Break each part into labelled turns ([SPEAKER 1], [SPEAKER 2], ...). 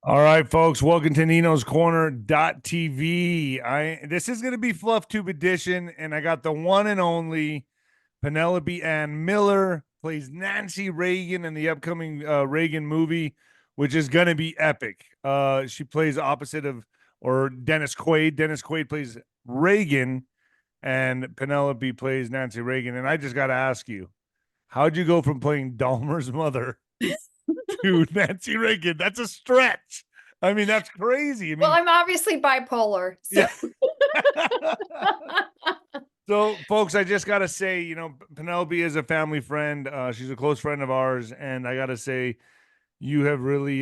[SPEAKER 1] All right, folks, welcome to Nino's Corner.tv. This is gonna be Fluff Tube edition, and I got the one and only Penelope Ann Miller plays Nancy Reagan in the upcoming Reagan movie, which is gonna be epic. She plays opposite of or Dennis Quaid. Dennis Quaid plays Reagan, and Penelope plays Nancy Reagan. And I just gotta ask you, how'd you go from playing Dahmer's mother to Nancy Reagan? That's a stretch. I mean, that's crazy. I
[SPEAKER 2] Well,
[SPEAKER 1] mean,
[SPEAKER 2] I'm obviously bipolar, so
[SPEAKER 1] yeah. So, folks, I just gotta say, Penelope is a family friend. She's a close friend of ours, and I gotta say, you have really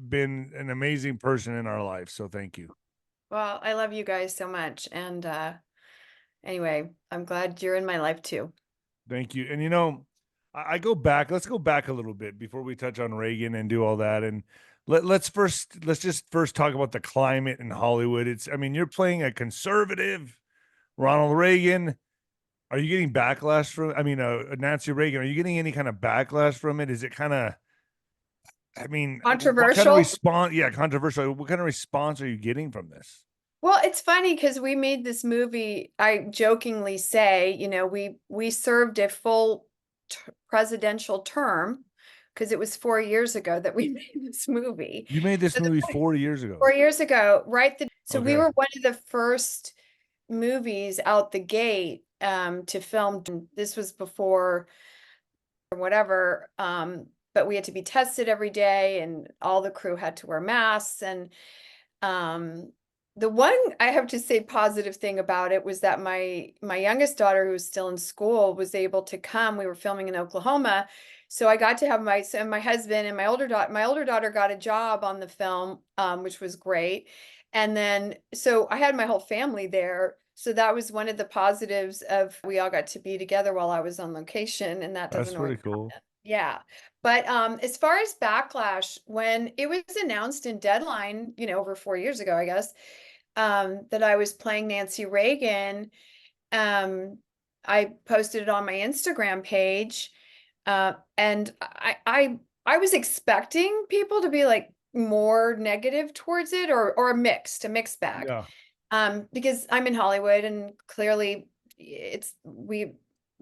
[SPEAKER 1] been an amazing person in our life. So, thank you.
[SPEAKER 2] well, I love you guys so much. And anyway, I'm glad you're in my life too.
[SPEAKER 1] Thank you. And I go back. Let's go back a little bit before we touch on Reagan and do all that. And let's just first talk about the climate in Hollywood. I mean, you're playing a conservative, Ronald Reagan. Are you getting backlash from? I mean, Nancy Reagan. Are you getting any kind of backlash from it? Is it kind of? I mean, what kind of
[SPEAKER 2] Controversial?
[SPEAKER 1] response? Yeah, controversial. What kind of response are you getting from this?
[SPEAKER 2] Well, it's funny because we made this movie. I jokingly say, we served a full presidential term because it was 4 years ago that we made this movie.
[SPEAKER 1] You made this
[SPEAKER 2] So
[SPEAKER 1] movie 4 years ago.
[SPEAKER 2] 4 years ago, right? So we
[SPEAKER 1] Okay.
[SPEAKER 2] were one of the first movies out the gate to film. This was before or whatever. But we had to be tested every day, and all the crew had to wear masks. And the one I have to say positive thing about it was that my youngest daughter, who was still in school, was able to come. We were filming in Oklahoma, so I got to have my husband and my older daughter. My older daughter got a job on the film, which was great. And then so I had my whole family there. So that was one of the positives of we all got to be together while I was on location, and that
[SPEAKER 1] That's
[SPEAKER 2] doesn't always
[SPEAKER 1] pretty cool.
[SPEAKER 2] happen. Yeah. But as far as backlash, when it was announced in Deadline, over 4 years ago, I guess, that I was playing Nancy Reagan, um, I posted it on my Instagram page, and I was expecting people to be like more negative towards it, or a mixed bag,
[SPEAKER 1] Yeah.
[SPEAKER 2] because I'm in Hollywood, and clearly we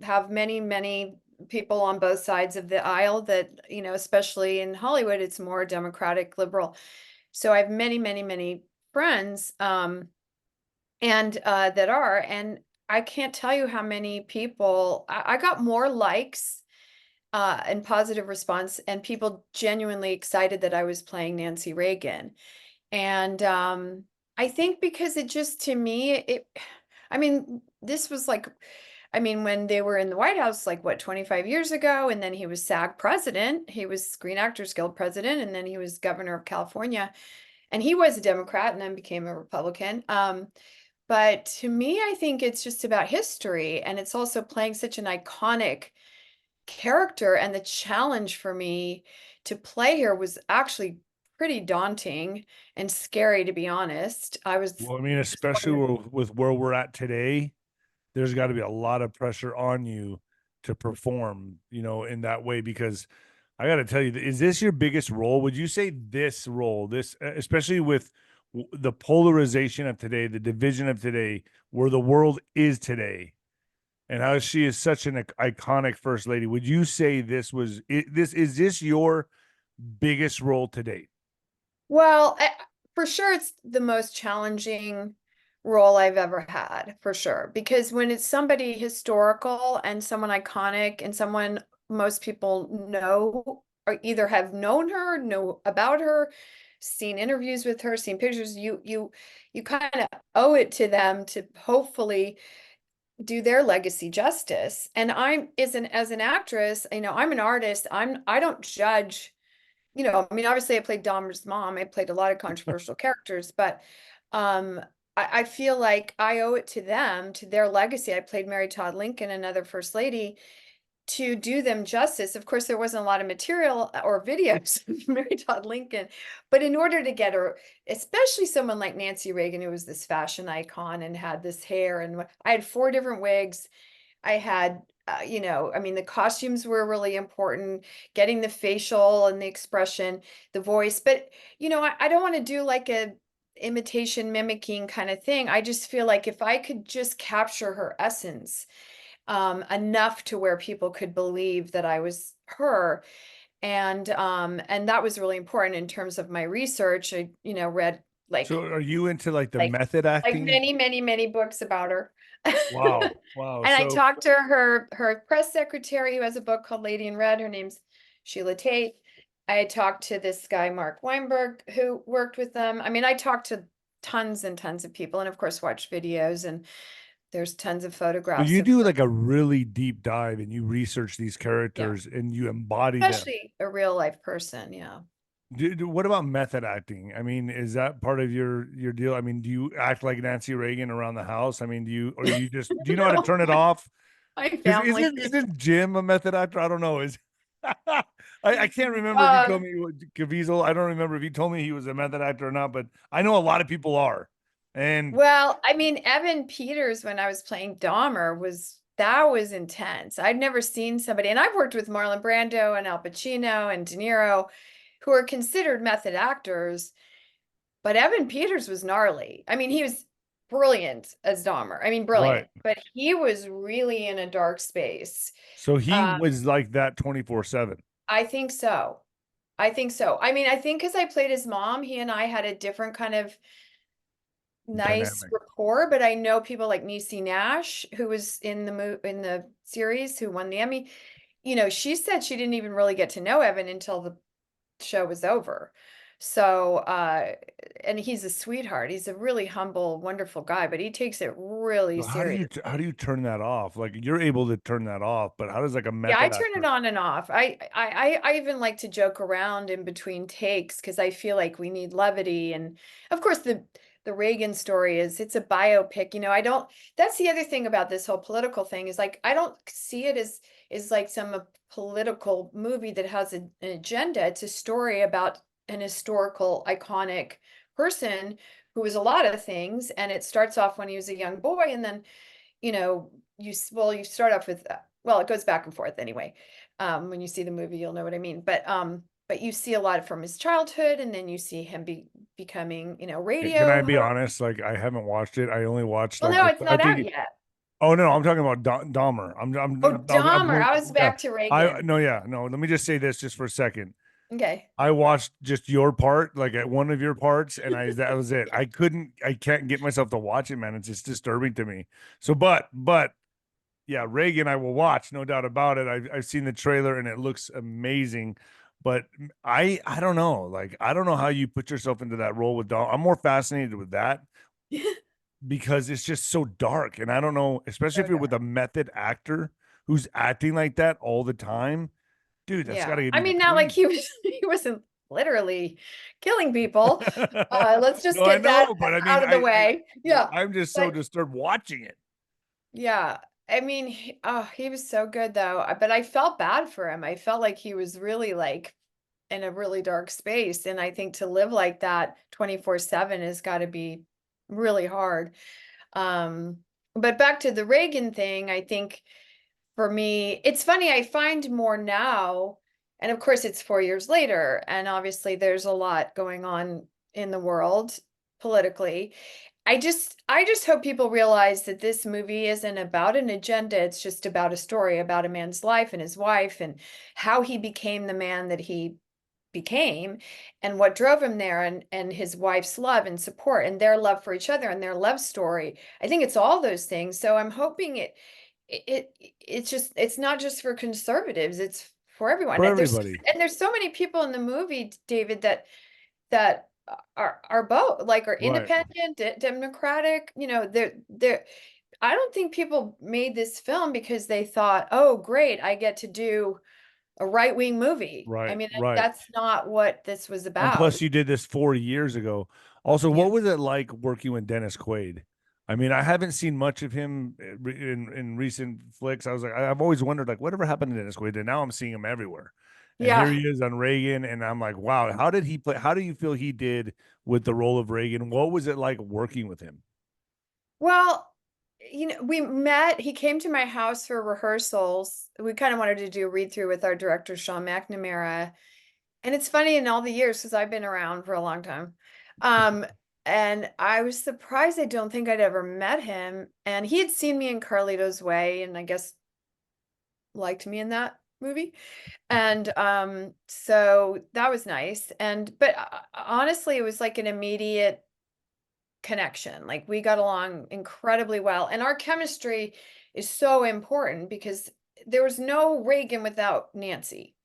[SPEAKER 2] have many people on both sides of the aisle that, especially in Hollywood, it's more Democratic, liberal. So I have many friends, and I can't tell you how many people I got more likes and positive response, and people genuinely excited that I was playing Nancy Reagan. And I think because it just, to me, I mean, this was like, I mean, when they were in the White House, like what, 25 years ago, and then he was SAG president, he was Screen Actors Guild president, and then he was governor of California, and he was a Democrat and then became a Republican. But to me, I think it's just about history, and it's also playing such an iconic character. And the challenge for me to play here was actually pretty daunting and scary, to be honest. I was
[SPEAKER 1] Well, I mean, especially with where we're at today, there's got to be a lot of pressure on you to perform, in that way. Because I got to tell you, is this your biggest role? Would you say this role, especially with the polarization of today, the division of today, where the world is today, and how she is such an iconic first lady? Would you say this your biggest role to date?
[SPEAKER 2] Well, for sure, it's the most challenging role I've ever had, for sure. Because when it's somebody historical and someone iconic and someone most people know, or either have known her, know about her, seen interviews with her, seen pictures, you kind of owe it to them to hopefully do their legacy justice. And I'm as an actress, I'm an artist. I don't judge. I mean, obviously I played Dahmer's mom. I played a lot of controversial characters, but um, I feel like I owe it to them, to their legacy. I played Mary Todd Lincoln, another first lady, to do them justice. Of course, there wasn't a lot of material or videos of Mary Todd Lincoln, but in order to get her, especially someone like Nancy Reagan, who was this fashion icon and had this hair, and I had 4 different wigs. I had, you know, I mean, the costumes were really important, getting the facial and the expression, the voice. But, you know, I don't want to do like a imitation mimicking kind of thing. I just feel like if I could just capture her essence, enough to where people could believe that I was her. And that was really important in terms of my research. I, you know, read
[SPEAKER 1] So are you into like the
[SPEAKER 2] like
[SPEAKER 1] method
[SPEAKER 2] like
[SPEAKER 1] acting?
[SPEAKER 2] many, many, many books about her.
[SPEAKER 1] Wow. Wow.
[SPEAKER 2] And I
[SPEAKER 1] So
[SPEAKER 2] talked to her press secretary who has a book called Lady in Red. Her name's Sheila Tate. I talked to this guy, Mark Weinberg, who worked with them. I mean, I talked to tons and tons of people and of course watched videos, and there's tons of
[SPEAKER 1] so
[SPEAKER 2] photographs
[SPEAKER 1] you
[SPEAKER 2] of
[SPEAKER 1] do
[SPEAKER 2] her.
[SPEAKER 1] like a really deep dive and you research these
[SPEAKER 2] Yeah.
[SPEAKER 1] characters and you embody them.
[SPEAKER 2] Especially a real life person. Yeah.
[SPEAKER 1] What about method acting? I mean, is that part of your deal? I mean, do you act like Nancy Reagan around the house? I mean, do you or you just do you know how to
[SPEAKER 2] No,
[SPEAKER 1] turn it off?
[SPEAKER 2] my
[SPEAKER 1] Because
[SPEAKER 2] family.
[SPEAKER 1] isn't Jim a method actor? I don't know. Is I can't remember if you
[SPEAKER 2] Uh,
[SPEAKER 1] told me Caviezel. I don't remember if you told me he was a method actor or not, but I know a lot of people are. And
[SPEAKER 2] well, I mean, Evan Peters, when I was playing Dahmer, that was intense. I'd never seen somebody, and I've worked with Marlon Brando and Al Pacino and De Niro, who are considered method actors, but Evan Peters was gnarly. I mean, he was brilliant as Dahmer. I mean,
[SPEAKER 1] right.
[SPEAKER 2] brilliant, but he was really in a dark space.
[SPEAKER 1] So he
[SPEAKER 2] Uh,
[SPEAKER 1] was like that 24/7
[SPEAKER 2] I think so. I think so. I mean, I think because I played his mom, he and I had a different kind of nice
[SPEAKER 1] dynamic.
[SPEAKER 2] rapport, but I know people like Niecy Nash, who was in in the series, who won the Emmy. You know, she said she didn't even really get to know Evan until the show was over. So, and he's a sweetheart. He's a really humble, wonderful guy, but he takes it really
[SPEAKER 1] So
[SPEAKER 2] serious.
[SPEAKER 1] how do you turn that off? Like you're able to turn that off, but how does like a
[SPEAKER 2] Yeah, I
[SPEAKER 1] method
[SPEAKER 2] turn it
[SPEAKER 1] actor?
[SPEAKER 2] on and off. I even like to joke around in between takes because I feel like we need levity. And of course, the Reagan story is it's a biopic. You know, I don't. That's the other thing about this whole political thing is like I don't see it as like some political movie that has an agenda. It's a story about an historical, iconic person who was a lot of things, and it starts off when he was a young boy, and then you know, you start off with well, it goes back and forth anyway. When you see the movie, you'll know what I mean. But you see a lot from his childhood, and then you see him becoming, you know,
[SPEAKER 1] Can I
[SPEAKER 2] radio
[SPEAKER 1] be
[SPEAKER 2] host.
[SPEAKER 1] honest? Like I haven't watched it. I only watched
[SPEAKER 2] Well,
[SPEAKER 1] like
[SPEAKER 2] no, it's
[SPEAKER 1] I
[SPEAKER 2] not out
[SPEAKER 1] think.
[SPEAKER 2] yet.
[SPEAKER 1] Oh no, I'm talking about Dahmer.
[SPEAKER 2] Oh,
[SPEAKER 1] I'm
[SPEAKER 2] Dahmer.
[SPEAKER 1] going.
[SPEAKER 2] I was
[SPEAKER 1] Yeah,
[SPEAKER 2] back to Reagan.
[SPEAKER 1] yeah no. Let me just say this just for a second.
[SPEAKER 2] Okay.
[SPEAKER 1] I watched just your part, like at one of your parts, and I that was it. I can't get myself to watch it, man. It's just disturbing to me. So, but yeah, Reagan, I will watch, no doubt about it. I've seen the trailer and it looks amazing. But I don't know. Like, I don't know how you put yourself into that role with Don. I'm more fascinated with that because it's just so dark. And I don't know, especially
[SPEAKER 2] So
[SPEAKER 1] if you're with
[SPEAKER 2] dark.
[SPEAKER 1] a method actor who's acting like that all the time, dude, that's
[SPEAKER 2] Yeah.
[SPEAKER 1] gotta
[SPEAKER 2] I
[SPEAKER 1] be
[SPEAKER 2] mean, not like
[SPEAKER 1] crazy.
[SPEAKER 2] he wasn't literally killing people. Let's just
[SPEAKER 1] No, I
[SPEAKER 2] get that
[SPEAKER 1] know, but I mean,
[SPEAKER 2] out of the way. Yeah.
[SPEAKER 1] I'm just so
[SPEAKER 2] But
[SPEAKER 1] disturbed watching it.
[SPEAKER 2] yeah, I mean, he was so good though. But I felt bad for him. I felt like he was really like in a really dark space, and I think to live like that 24/7 has got to be really hard. Um, but back to the Reagan thing, I think for me, it's funny, I find more now, and of course it's 4 years later, and obviously there's a lot going on in the world politically. I just hope people realize that this movie isn't about an agenda. It's just about a story about a man's life and his wife and how he became the man that he became and what drove him there, and his wife's love and support and their love for each other and their love story. I think it's all those things. So I'm hoping it's not just for conservatives, it's for everyone.
[SPEAKER 1] For
[SPEAKER 2] There's
[SPEAKER 1] everybody.
[SPEAKER 2] and there's so many people in the movie, David, that are both like are
[SPEAKER 1] Right.
[SPEAKER 2] independent, democratic, you know, they're I don't think people made this film because they thought, oh great, I get to do a right-wing movie. I
[SPEAKER 1] Right.
[SPEAKER 2] mean,
[SPEAKER 1] Right.
[SPEAKER 2] that's not what this was
[SPEAKER 1] And
[SPEAKER 2] about.
[SPEAKER 1] plus, you did this 4 years ago. Also,
[SPEAKER 2] Yeah.
[SPEAKER 1] what was it like working with Dennis Quaid? I mean, I haven't seen much of him in recent flicks. I was like, I've always wondered, like, whatever happened to Dennis Quaid? And now I'm seeing him everywhere. And here
[SPEAKER 2] Yeah.
[SPEAKER 1] he is on Reagan, and I'm like, wow, how did he play? How do you feel he did with the role of Reagan? What was it like working with him?
[SPEAKER 2] Well, you know, we met, he came to my house for rehearsals. We kind of wanted to do a read through with our director, 𝗪𝗡𝗂. And it's funny in all the years, because I've been around for a long time. Um, and I was surprised. I don't think I'd ever met him. And he had seen me in Carlito's Way, and I guess liked me in that movie. And so that was nice. And but honestly, it was like an immediate connection. Like we got along incredibly well. And our chemistry is so important because there was no Reagan without Nancy.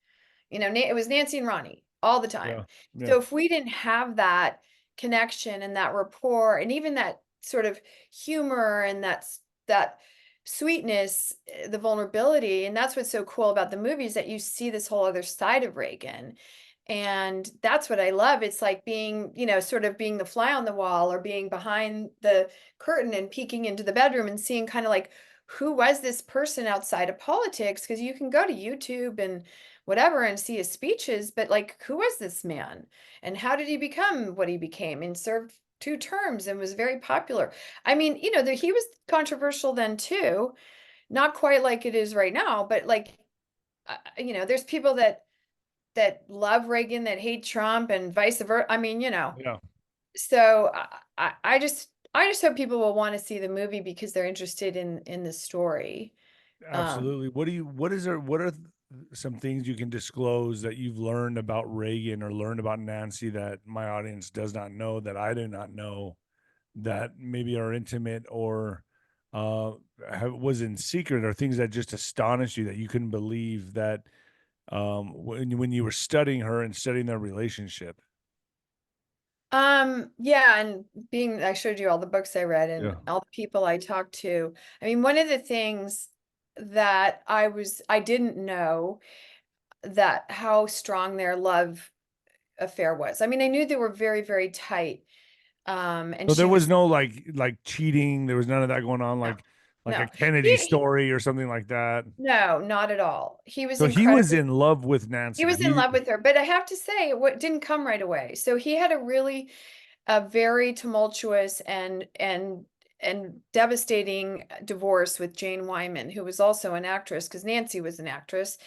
[SPEAKER 2] You know, it was Nancy and Ronnie all the
[SPEAKER 1] Yeah.
[SPEAKER 2] time.
[SPEAKER 1] Yeah.
[SPEAKER 2] So if we didn't have that connection and that rapport and even that sort of humor and that sweetness, the vulnerability, and that's what's so cool about the movies, that you see this whole other side of Reagan. And that's what I love. It's like being, you know, sort of being the fly on the wall or being behind the curtain and peeking into the bedroom and seeing kind of like, who was this person outside of politics? Because you can go to YouTube and whatever and see his speeches, but like, who was this man? And how did he become what he became and served 2 terms and was very popular? I mean, you know, he was controversial then too, not quite like it is right now, but like, you know, there's people that love Reagan, that hate Trump, and vice versa. I mean, you know,
[SPEAKER 1] Yeah.
[SPEAKER 2] so I just hope people will want to see the movie because they're interested in the story.
[SPEAKER 1] Absolutely. What are some things you can disclose that you've learned about Reagan or learned about Nancy that my audience does not know, that I do not know, that maybe are intimate or uh was in secret, or things that just astonished you that you couldn't believe that when you were studying her and studying their relationship?
[SPEAKER 2] Yeah, and I showed you all the books I read and
[SPEAKER 1] Yeah.
[SPEAKER 2] all the people I talked to. I mean, one of the things that I didn't know that how strong their love affair was. I mean, I knew they were very, very tight. And
[SPEAKER 1] So there
[SPEAKER 2] she
[SPEAKER 1] was
[SPEAKER 2] was
[SPEAKER 1] no like cheating. There was none of that going on,
[SPEAKER 2] no,
[SPEAKER 1] like a
[SPEAKER 2] no.
[SPEAKER 1] Kennedy story or something like that.
[SPEAKER 2] No, not at all. He was
[SPEAKER 1] So he was
[SPEAKER 2] incredibly
[SPEAKER 1] in love with
[SPEAKER 2] He
[SPEAKER 1] Nancy.
[SPEAKER 2] was in love with her, but I have to say, what didn't come right away. So he had a very tumultuous and devastating divorce with Jane Wyman, who was also an actress, because Nancy was an actress.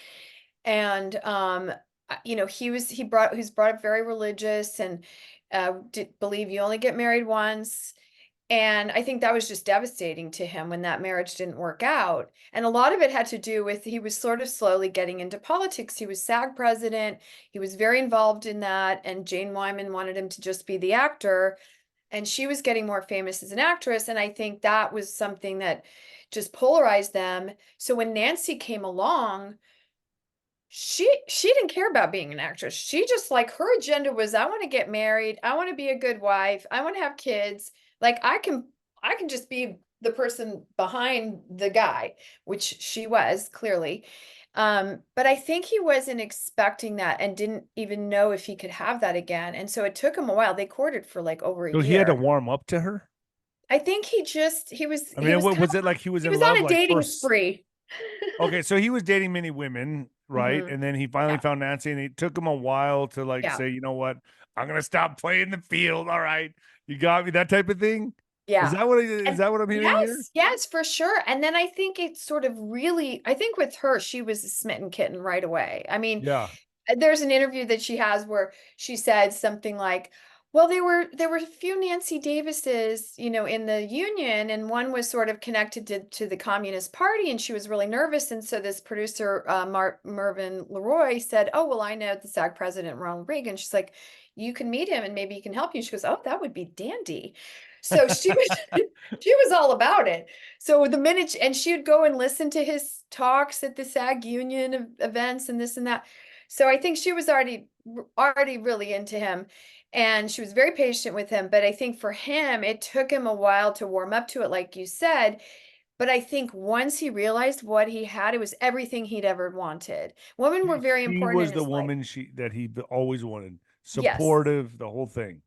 [SPEAKER 2] And you know, he's brought up very religious and did believe you only get married once. And I think that was just devastating to him when that marriage didn't work out. And a lot of it had to do with he was sort of slowly getting into politics. He was SAG president. He was very involved in that. And Jane Wyman wanted him to just be the actor. And she was getting more famous as an actress. And I think that was something that just polarized them. So when Nancy came along, she didn't care about being an actress. She just, like, her agenda was, I want to get married, I want to be a good wife, I want to have kids. Like I can just be the person behind the guy, which she was clearly. But I think he wasn't expecting that and didn't even know if he could have that again. And so it took him a while. They courted for like over a
[SPEAKER 1] So he had to
[SPEAKER 2] year.
[SPEAKER 1] warm up to her.
[SPEAKER 2] I think
[SPEAKER 1] I
[SPEAKER 2] he
[SPEAKER 1] mean,
[SPEAKER 2] was
[SPEAKER 1] what
[SPEAKER 2] kind
[SPEAKER 1] was it
[SPEAKER 2] of
[SPEAKER 1] like? He was
[SPEAKER 2] he
[SPEAKER 1] in
[SPEAKER 2] was
[SPEAKER 1] love
[SPEAKER 2] on a
[SPEAKER 1] like
[SPEAKER 2] dating
[SPEAKER 1] first.
[SPEAKER 2] spree.
[SPEAKER 1] Okay, so he was dating many women, right?
[SPEAKER 2] Hmm.
[SPEAKER 1] And then he finally
[SPEAKER 2] Yeah,
[SPEAKER 1] found Nancy, and it took him a while to like
[SPEAKER 2] yeah,
[SPEAKER 1] say, you know what, I'm gonna stop playing the field. All right, you got me, that type of thing.
[SPEAKER 2] yeah.
[SPEAKER 1] Is
[SPEAKER 2] And
[SPEAKER 1] that what I'm hearing here?
[SPEAKER 2] yes, yes, for sure. And then I think it sort of really, I think with her, she was a smitten kitten right away. I mean,
[SPEAKER 1] Yeah.
[SPEAKER 2] there's an interview that she has where she said something like, well, there were a few Nancy Davises, you know, in the union, and one was sort of connected to the Communist Party, and she was really nervous. And so this producer, Mervyn LeRoy, said, "Oh, well, I know the SAG president, Ronald Reagan." She's like, "You can meet him, and maybe he can help you." She goes, "Oh, that would be dandy." So she was she was all about it. So the minute and she would go and listen to his talks at the SAG union events and this and that. So I think she was already really into him, and she was very patient with him. But I think for him, it took him a while to warm up to it, like you said. But I think once he realized what he had, it was everything he'd ever wanted. Women were very
[SPEAKER 1] She
[SPEAKER 2] important
[SPEAKER 1] was
[SPEAKER 2] in
[SPEAKER 1] the
[SPEAKER 2] his life.
[SPEAKER 1] woman he always wanted,
[SPEAKER 2] Yes,
[SPEAKER 1] supportive, the whole thing.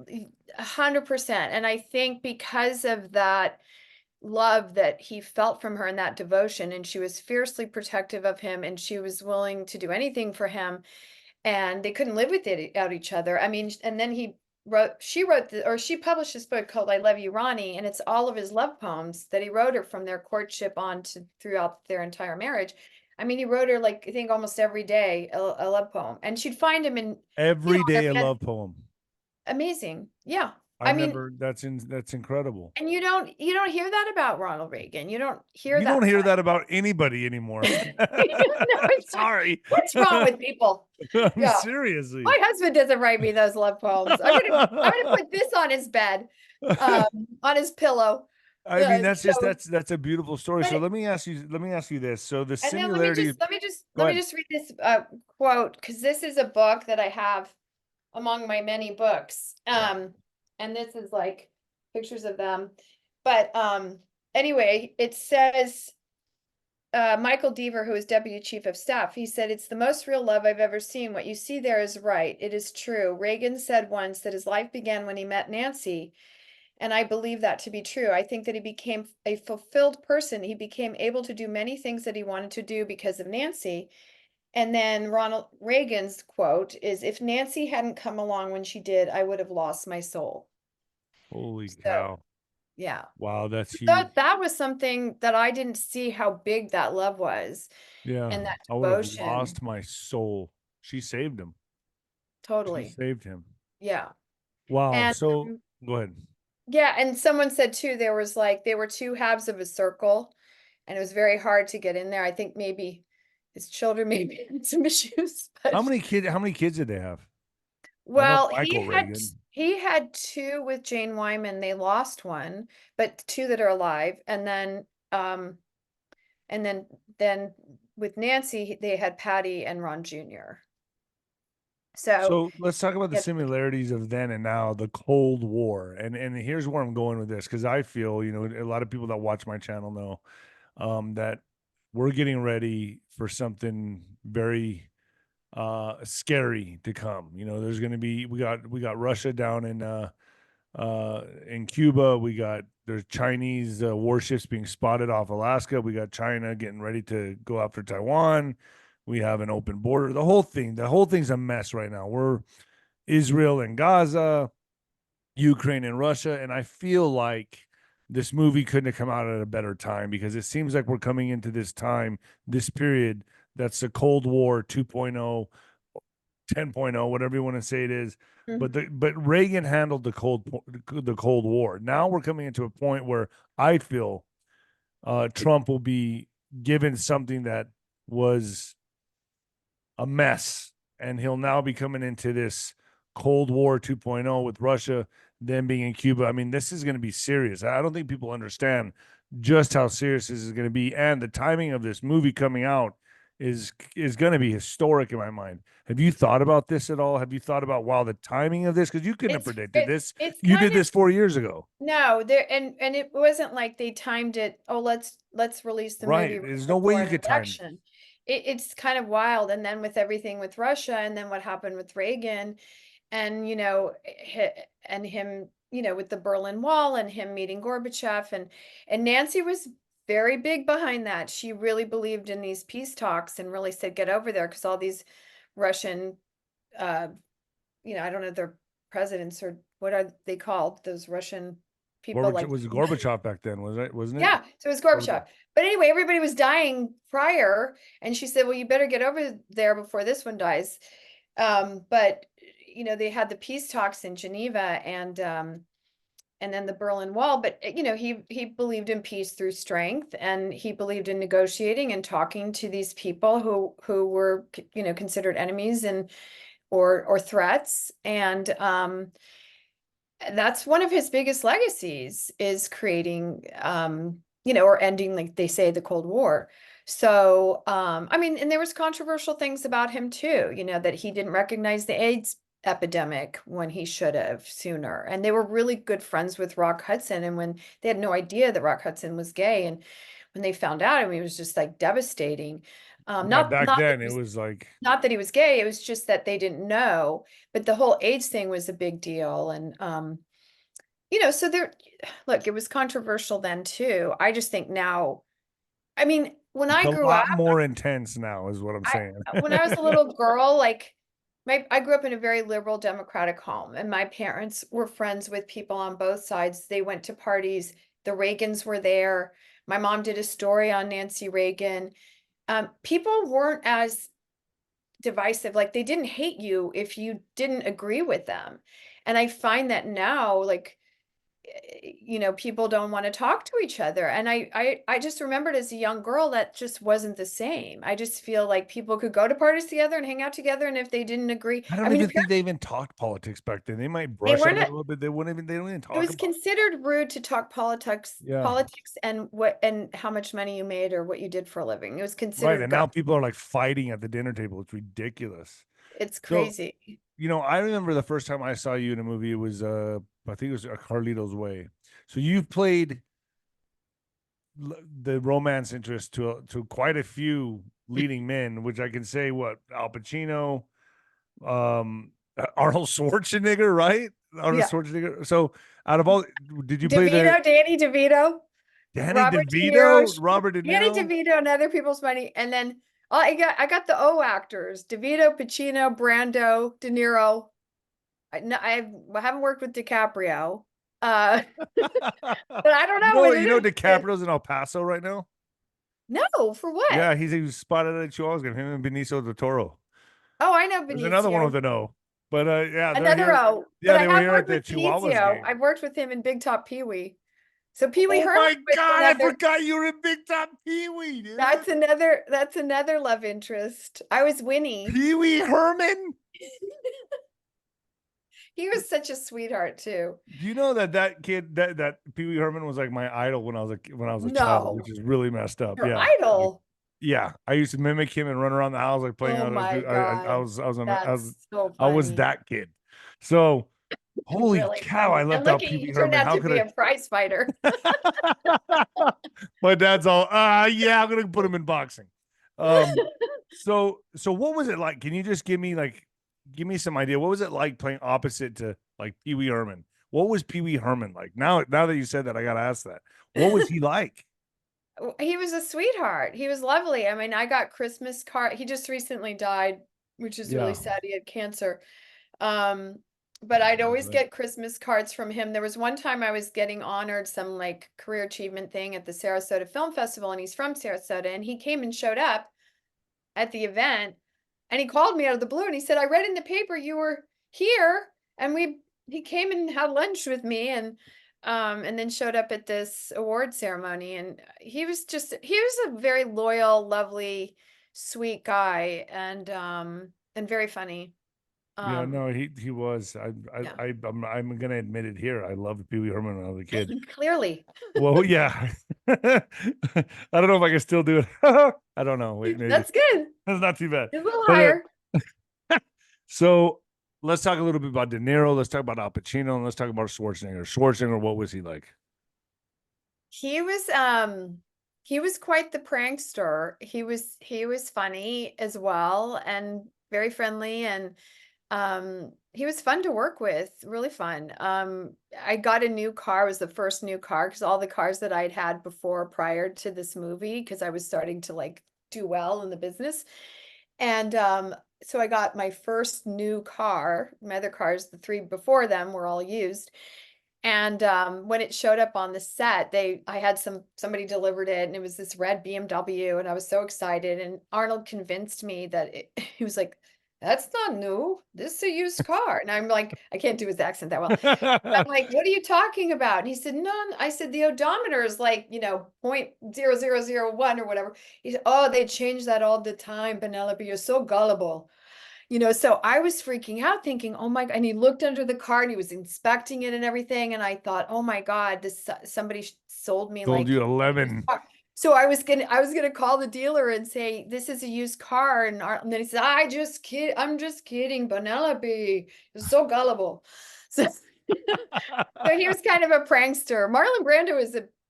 [SPEAKER 2] 100%. And I think because of that love that he felt from her and that devotion, and she was fiercely protective of him, and she was willing to do anything for him, and they couldn't live without each other. I mean, and then he she published this book called I Love You, Ronnie, and it's all of his love poems that he wrote her from their courtship on to throughout their entire marriage. I mean, he wrote her like I think almost every day a love poem, and she'd find him in
[SPEAKER 1] Every
[SPEAKER 2] their
[SPEAKER 1] day a
[SPEAKER 2] bed.
[SPEAKER 1] love poem.
[SPEAKER 2] Amazing, yeah. I
[SPEAKER 1] I've
[SPEAKER 2] mean,
[SPEAKER 1] never. That's incredible.
[SPEAKER 2] and you don't hear that about Ronald Reagan. You don't hear
[SPEAKER 1] You don't
[SPEAKER 2] that
[SPEAKER 1] hear
[SPEAKER 2] side.
[SPEAKER 1] that about anybody anymore.
[SPEAKER 2] No, it's like,
[SPEAKER 1] Sorry.
[SPEAKER 2] what's wrong with people? Yeah.
[SPEAKER 1] Seriously.
[SPEAKER 2] My husband doesn't write me those love poems. I'm gonna put this on his bed, on his pillow.
[SPEAKER 1] I mean, that's just
[SPEAKER 2] So,
[SPEAKER 1] that's a beautiful story. So
[SPEAKER 2] but
[SPEAKER 1] let me ask you this. So the
[SPEAKER 2] and then let me
[SPEAKER 1] similarities.
[SPEAKER 2] just let me just
[SPEAKER 1] Go
[SPEAKER 2] let me
[SPEAKER 1] ahead.
[SPEAKER 2] just read this quote, because this is a book that I have among my many books. And this is like pictures of them. But anyway, it says Michael Deaver, who is Deputy Chief of Staff, he said, "It's the most real love I've ever seen. What you see there is right. It is true. Reagan said once that his life began when he met Nancy. And I believe that to be true. I think that he became a fulfilled person. He became able to do many things that he wanted to do because of Nancy." And then Ronald Reagan's quote is, "If Nancy hadn't come along when she did, I would have lost my soul."
[SPEAKER 1] Holy
[SPEAKER 2] So,
[SPEAKER 1] cow!
[SPEAKER 2] yeah.
[SPEAKER 1] Wow, that's huge.
[SPEAKER 2] That was something that I didn't see how big that love was
[SPEAKER 1] Yeah,
[SPEAKER 2] and that
[SPEAKER 1] I would have
[SPEAKER 2] devotion.
[SPEAKER 1] lost my soul. She saved him. She
[SPEAKER 2] Totally.
[SPEAKER 1] saved him.
[SPEAKER 2] Yeah.
[SPEAKER 1] Wow.
[SPEAKER 2] And
[SPEAKER 1] So go ahead.
[SPEAKER 2] yeah, and someone said too, there were two halves of a circle, and it was very hard to get in there. I think maybe his children maybe had some issues,
[SPEAKER 1] How
[SPEAKER 2] but
[SPEAKER 1] many kids? How many kids did they have? I know
[SPEAKER 2] well,
[SPEAKER 1] Michael Reagan.
[SPEAKER 2] he had two with Jane Wyman. They lost one, but two that are alive. And then with Nancy, they had Patty and Ron Jr. So
[SPEAKER 1] So let's talk about the
[SPEAKER 2] yeah.
[SPEAKER 1] similarities of then and now, the Cold War. And here's where I'm going with this, because I feel, a lot of people that watch my channel know that we're getting ready for something very scary to come. There's going to be we got Russia down in Cuba. There's Chinese warships being spotted off Alaska. We got China getting ready to go after Taiwan. We have an open border. The whole thing's a mess right now. We're Israel and Gaza, Ukraine and Russia, and I feel like this movie couldn't have come out at a better time, because it seems like we're coming into this time, this period that's the Cold War 2.0, 10.0, whatever you want to say it is.
[SPEAKER 2] Mhm.
[SPEAKER 1] But Reagan handled the Cold War. Now we're coming into a point where I feel Trump will be given something that was a mess, and he'll now be coming into this Cold War 2.0 with Russia, then being in Cuba. I mean, this is going to be serious. I don't think people understand just how serious this is going to be, and the timing of this movie coming out is going to be historic in my mind. Have you thought about this at all? Have you thought about, wow, the timing of this? Because you couldn't have
[SPEAKER 2] It's
[SPEAKER 1] predicted
[SPEAKER 2] it's
[SPEAKER 1] this.
[SPEAKER 2] it's
[SPEAKER 1] You
[SPEAKER 2] kind
[SPEAKER 1] did
[SPEAKER 2] of
[SPEAKER 1] this 4 years ago,
[SPEAKER 2] no there, and it wasn't like they timed it. Oh, let's release the movie
[SPEAKER 1] right?
[SPEAKER 2] right
[SPEAKER 1] There's no way
[SPEAKER 2] before
[SPEAKER 1] you
[SPEAKER 2] an
[SPEAKER 1] could time it.
[SPEAKER 2] election. It's kind of wild. And then with everything with Russia, and then what happened with Reagan, and and him, with the Berlin Wall, and him meeting Gorbachev, and Nancy was very big behind that. She really believed in these peace talks and really said, get over there, because all these Russian, uh, I don't know, their presidents, or what are they called? Those Russian people
[SPEAKER 1] Gorbachev
[SPEAKER 2] like,
[SPEAKER 1] was Gorbachev back then, was it? Wasn't it?
[SPEAKER 2] yeah, so it was Gorbachev. But anyway, everybody was dying prior, and she said, well, you better get over there before this one dies. But they had the peace talks in Geneva, and then the Berlin Wall. But he believed in peace through strength, and he believed in negotiating and talking to these people who were considered enemies and or threats. And that's one of his biggest legacies, is creating or ending, like they say, the Cold War. So I mean, and there was controversial things about him too, that he didn't recognize the AIDS epidemic when he should have sooner. And they were really good friends with Rock Hudson, and when they had no idea that Rock Hudson was gay, and when they found out, I mean, it was just like devastating.
[SPEAKER 1] Yeah, back
[SPEAKER 2] Not that
[SPEAKER 1] then
[SPEAKER 2] he
[SPEAKER 1] it
[SPEAKER 2] was
[SPEAKER 1] was like,
[SPEAKER 2] not that he was gay, it was just that they didn't know. But the whole AIDS thing was a big deal. And so there, look, it was controversial then too. I just think now, I mean, when
[SPEAKER 1] it's
[SPEAKER 2] I
[SPEAKER 1] a
[SPEAKER 2] grew up,
[SPEAKER 1] lot more intense now, is what I'm
[SPEAKER 2] I
[SPEAKER 1] saying.
[SPEAKER 2] when I was a little girl, like I grew up in a very liberal Democratic home, and my parents were friends with people on both sides. They went to parties. The Reagans were there. My mom did a story on Nancy Reagan. People weren't as divisive. Like, they didn't hate you if you didn't agree with them. And I find that now, like, people don't want to talk to each other. And I just remembered as a young girl that just wasn't the same. I just feel like people could go to parties together and hang out together, and if they didn't agree,
[SPEAKER 1] I
[SPEAKER 2] I
[SPEAKER 1] don't
[SPEAKER 2] mean,
[SPEAKER 1] even think they even talked politics back then. They might
[SPEAKER 2] they
[SPEAKER 1] brush on
[SPEAKER 2] weren't.
[SPEAKER 1] it a little bit. They wouldn't even. They don't even
[SPEAKER 2] It
[SPEAKER 1] talk
[SPEAKER 2] was
[SPEAKER 1] about it.
[SPEAKER 2] considered rude to talk
[SPEAKER 1] Yeah.
[SPEAKER 2] politics and how much money you made or what you did for a living. It was
[SPEAKER 1] Right.
[SPEAKER 2] considered
[SPEAKER 1] And now people are like fighting at the dinner table. It's ridiculous.
[SPEAKER 2] it's
[SPEAKER 1] So,
[SPEAKER 2] crazy.
[SPEAKER 1] I remember the first time I saw you in a movie, it was I think it was Carlito's Way. So you've played the romance interest to quite a few leading men, which I can say what Al Pacino, Arnold Schwarzenegger, right? Arnold
[SPEAKER 2] Yeah.
[SPEAKER 1] Schwarzenegger. So out of all, did you play the
[SPEAKER 2] Danny DeVito,
[SPEAKER 1] Danny
[SPEAKER 2] Robert De Niro,
[SPEAKER 1] DeVito, Robert De
[SPEAKER 2] Danny
[SPEAKER 1] Niro?
[SPEAKER 2] DeVito, and other people's money. And then I got the O actors: DeVito, Pacino, Brando, De Niro. I haven't worked with DiCaprio, but I don't know what it is.
[SPEAKER 1] DiCaprio's in El Paso right now.
[SPEAKER 2] No, for what?
[SPEAKER 1] Yeah, he was spotted at Chihuahua. Him and Benicio del Toro.
[SPEAKER 2] Oh, I know
[SPEAKER 1] There's another one
[SPEAKER 2] Benicio.
[SPEAKER 1] with an O. But yeah, they're
[SPEAKER 2] Another
[SPEAKER 1] here.
[SPEAKER 2] O.
[SPEAKER 1] Yeah,
[SPEAKER 2] But I
[SPEAKER 1] they were
[SPEAKER 2] have
[SPEAKER 1] here at
[SPEAKER 2] worked
[SPEAKER 1] the
[SPEAKER 2] with
[SPEAKER 1] Chihuahuas
[SPEAKER 2] Benicio.
[SPEAKER 1] game.
[SPEAKER 2] I've worked with him in Big Top Pee-wee. So Pee-wee
[SPEAKER 1] Oh
[SPEAKER 2] Herman
[SPEAKER 1] my
[SPEAKER 2] was
[SPEAKER 1] God, I
[SPEAKER 2] another.
[SPEAKER 1] forgot you were in Big Top Pee-wee, dude.
[SPEAKER 2] That's another love interest. I was Winnie.
[SPEAKER 1] Pee-wee Herman?
[SPEAKER 2] He was such a sweetheart too.
[SPEAKER 1] Do you know that kid that Pee-wee Herman was like my idol when I was a child, which is really messed up.
[SPEAKER 2] Your
[SPEAKER 1] Yeah.
[SPEAKER 2] idol.
[SPEAKER 1] Yeah, I used to mimic him and run around the house like playing
[SPEAKER 2] Oh
[SPEAKER 1] out.
[SPEAKER 2] my God. That's so
[SPEAKER 1] I was
[SPEAKER 2] funny.
[SPEAKER 1] that kid. So holy
[SPEAKER 2] Really
[SPEAKER 1] cow, I
[SPEAKER 2] funny.
[SPEAKER 1] left
[SPEAKER 2] And
[SPEAKER 1] out
[SPEAKER 2] look,
[SPEAKER 1] Pee-wee
[SPEAKER 2] you turned
[SPEAKER 1] Herman.
[SPEAKER 2] out
[SPEAKER 1] How
[SPEAKER 2] to
[SPEAKER 1] could
[SPEAKER 2] be
[SPEAKER 1] I?
[SPEAKER 2] a prize fighter.
[SPEAKER 1] My dad's all, yeah, I'm gonna put him in boxing. So what was it like? Can you just give me some idea? What was it like playing opposite to like Pee Wee Herman? What was Pee Wee Herman like? Now that you said that, I gotta ask that. What was he like?
[SPEAKER 2] He was a sweetheart. He was lovely. I mean, I got Christmas card. He just recently died, which is really
[SPEAKER 1] Yeah.
[SPEAKER 2] sad. He had cancer. But I'd always
[SPEAKER 1] Right.
[SPEAKER 2] get Christmas cards from him. There was one time I was getting honored some like career achievement thing at the Sarasota Film Festival, and he's from Sarasota, and he came and showed up at the event, and he called me out of the blue and he said, "I read in the paper you were here," and he came and had lunch with me, and then showed up at this award ceremony, and he was a very loyal, lovely, sweet guy, and very funny.
[SPEAKER 1] Yeah, no, he was.
[SPEAKER 2] Yeah.
[SPEAKER 1] I'm gonna admit it here. I loved Pee Wee Herman when I was a kid.
[SPEAKER 2] Clearly.
[SPEAKER 1] Well, yeah. I don't know if I can still do it. I don't know. Wait, maybe
[SPEAKER 2] That's good.
[SPEAKER 1] that's not too bad.
[SPEAKER 2] It's a little
[SPEAKER 1] But,
[SPEAKER 2] higher.
[SPEAKER 1] So let's talk a little bit about De Niro. Let's talk about Al Pacino, and let's talk about Schwarzenegger. Schwarzenegger, what was he like?
[SPEAKER 2] He was quite the prankster. He was funny as well and very friendly, and he was fun to work with, really fun. I got a new car. It was the first new car because all the cars that I'd had before prior to this movie, because I was starting to like do well in the business. And so I got my first new car. My other cars, the three before them, were all used. And when it showed up on the set, I had somebody delivered it, and it was this red BMW, and I was so excited. And Arnold convinced me that he was like, "That's not new. This is a used car." And I'm like, I can't do his accent that well. I'm like, "What are you talking about?" And he said, "No." I said, "The odometer is like, 0.0001 or whatever." He said, "Oh, they change that all the time, Penelope. You're so gullible." So I was freaking out thinking, "Oh my God." And he looked under the car and he was inspecting it and everything. And I thought, "Oh my God, somebody sold me
[SPEAKER 1] Told
[SPEAKER 2] like
[SPEAKER 1] you
[SPEAKER 2] a used
[SPEAKER 1] 11.
[SPEAKER 2] car." So I was gonna call the dealer and say, "This is a used car." And then he said, I'm just kidding, Penelope. You're so gullible." So, so he was kind of a prankster. Marlon Brando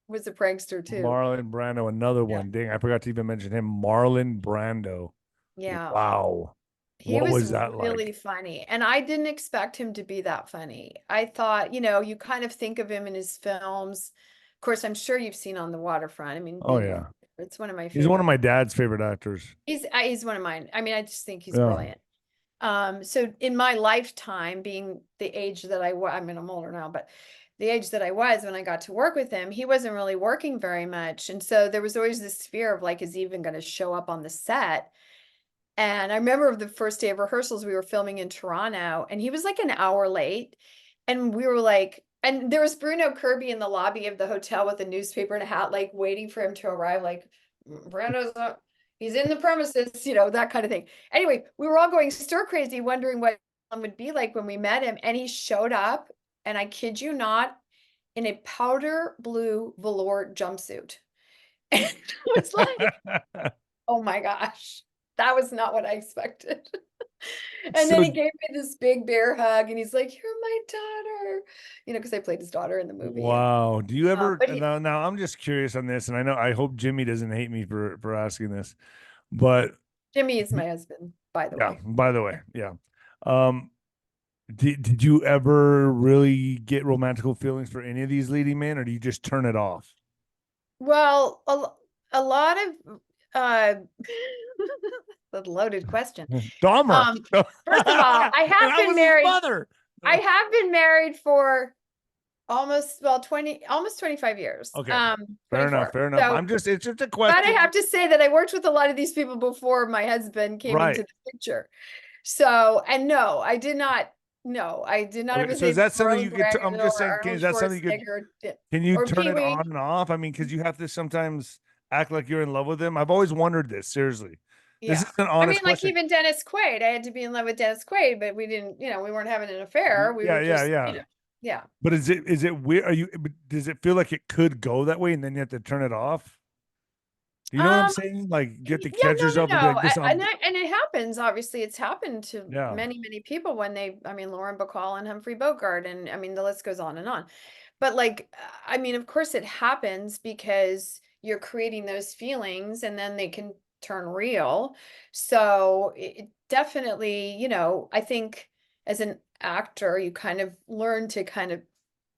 [SPEAKER 2] was a prankster too.
[SPEAKER 1] Marlon Brando, another
[SPEAKER 2] Yeah.
[SPEAKER 1] one. Dang, I forgot to even mention him. Marlon Brando.
[SPEAKER 2] Yeah.
[SPEAKER 1] Wow.
[SPEAKER 2] He
[SPEAKER 1] What
[SPEAKER 2] was
[SPEAKER 1] was that
[SPEAKER 2] really
[SPEAKER 1] like?
[SPEAKER 2] funny, and I didn't expect him to be that funny. I thought, you kind of think of him in his films. Of course, I'm sure you've seen On the Waterfront. I mean,
[SPEAKER 1] Oh yeah.
[SPEAKER 2] it's one of my
[SPEAKER 1] He's one of
[SPEAKER 2] favorite.
[SPEAKER 1] my dad's favorite actors.
[SPEAKER 2] He's one of mine. I mean, I just think he's
[SPEAKER 1] Yeah.
[SPEAKER 2] brilliant. So in my lifetime, being the age that I was, I mean, I'm older now, but the age that I was when I got to work with him, he wasn't really working very much. And so there was always this fear of like, is he even going to show up on the set? And I remember the first day of rehearsals, we were filming in Toronto, and he was like an hour late. And we were like, and there was Bruno Kirby in the lobby of the hotel with a newspaper and a hat, like waiting for him to arrive, like, Brando's up, he's in the premises, you know, that kind of thing. Anyway, we were all going stir crazy, wondering what it would be like when we met him. And he showed up, and I kid you not, in a powder blue velour jumpsuit. And it was like, oh my gosh, that was not what I expected. And then
[SPEAKER 1] So
[SPEAKER 2] he gave me this big bear hug, and he's like, "You're my daughter," you know, because I played his daughter in the movie. And
[SPEAKER 1] wow. Do you ever
[SPEAKER 2] but
[SPEAKER 1] now I'm just curious on this, and I hope Jimmy doesn't hate me for asking this, but
[SPEAKER 2] Jimmy is my husband, by the
[SPEAKER 1] yeah,
[SPEAKER 2] way.
[SPEAKER 1] by the way, yeah. Um, did you ever really get romantical feelings for any of these leading men, or do you just turn it off?
[SPEAKER 2] Well, a lot of a loaded question.
[SPEAKER 1] Dahmer.
[SPEAKER 2] First of all, I
[SPEAKER 1] And
[SPEAKER 2] have
[SPEAKER 1] I
[SPEAKER 2] been
[SPEAKER 1] was his
[SPEAKER 2] married.
[SPEAKER 1] mother.
[SPEAKER 2] I have been married for almost, well, 20, almost 25 years.
[SPEAKER 1] Okay. Fair enough.
[SPEAKER 2] 24.
[SPEAKER 1] Fair enough.
[SPEAKER 2] So,
[SPEAKER 1] It's just a
[SPEAKER 2] but I
[SPEAKER 1] question.
[SPEAKER 2] have to say that I worked with a lot of these people before my husband came into
[SPEAKER 1] Right.
[SPEAKER 2] the picture. So, and no, I did not. No, I did not have
[SPEAKER 1] Okay.
[SPEAKER 2] his
[SPEAKER 1] So is
[SPEAKER 2] name
[SPEAKER 1] that something
[SPEAKER 2] Marlon
[SPEAKER 1] you could, I'm
[SPEAKER 2] Brando
[SPEAKER 1] just
[SPEAKER 2] or
[SPEAKER 1] saying,
[SPEAKER 2] Arnold
[SPEAKER 1] is that something you could,
[SPEAKER 2] Schwarzenegger
[SPEAKER 1] can you
[SPEAKER 2] or
[SPEAKER 1] turn
[SPEAKER 2] Pee
[SPEAKER 1] it
[SPEAKER 2] Wee.
[SPEAKER 1] on and off? I mean, because you have to sometimes act like you're in love with them. I've always wondered this, seriously. This is
[SPEAKER 2] Yeah.
[SPEAKER 1] an
[SPEAKER 2] I
[SPEAKER 1] honest
[SPEAKER 2] mean, like
[SPEAKER 1] question.
[SPEAKER 2] even Dennis Quaid, I had to be in love with Dennis Quaid, but we didn't, you know, we weren't having an affair. We
[SPEAKER 1] Yeah,
[SPEAKER 2] were
[SPEAKER 1] yeah,
[SPEAKER 2] just,
[SPEAKER 1] yeah.
[SPEAKER 2] yeah.
[SPEAKER 1] But is it weird? Does it feel like it could go that way and then you have to turn it off? Do you know what I'm
[SPEAKER 2] Um,
[SPEAKER 1] saying? Like get the
[SPEAKER 2] yeah,
[SPEAKER 1] catchers up
[SPEAKER 2] no.
[SPEAKER 1] and be like this.
[SPEAKER 2] And it happens. Obviously, it's happened to
[SPEAKER 1] Yeah.
[SPEAKER 2] many, many people when they, I mean, Lauren Bacall and Humphrey Bogart, and I mean, the list goes on and on. But like, I mean, of course it happens because you're creating those feelings and then they can turn real. So it definitely, you know, I think as an actor, you kind of learn to kind of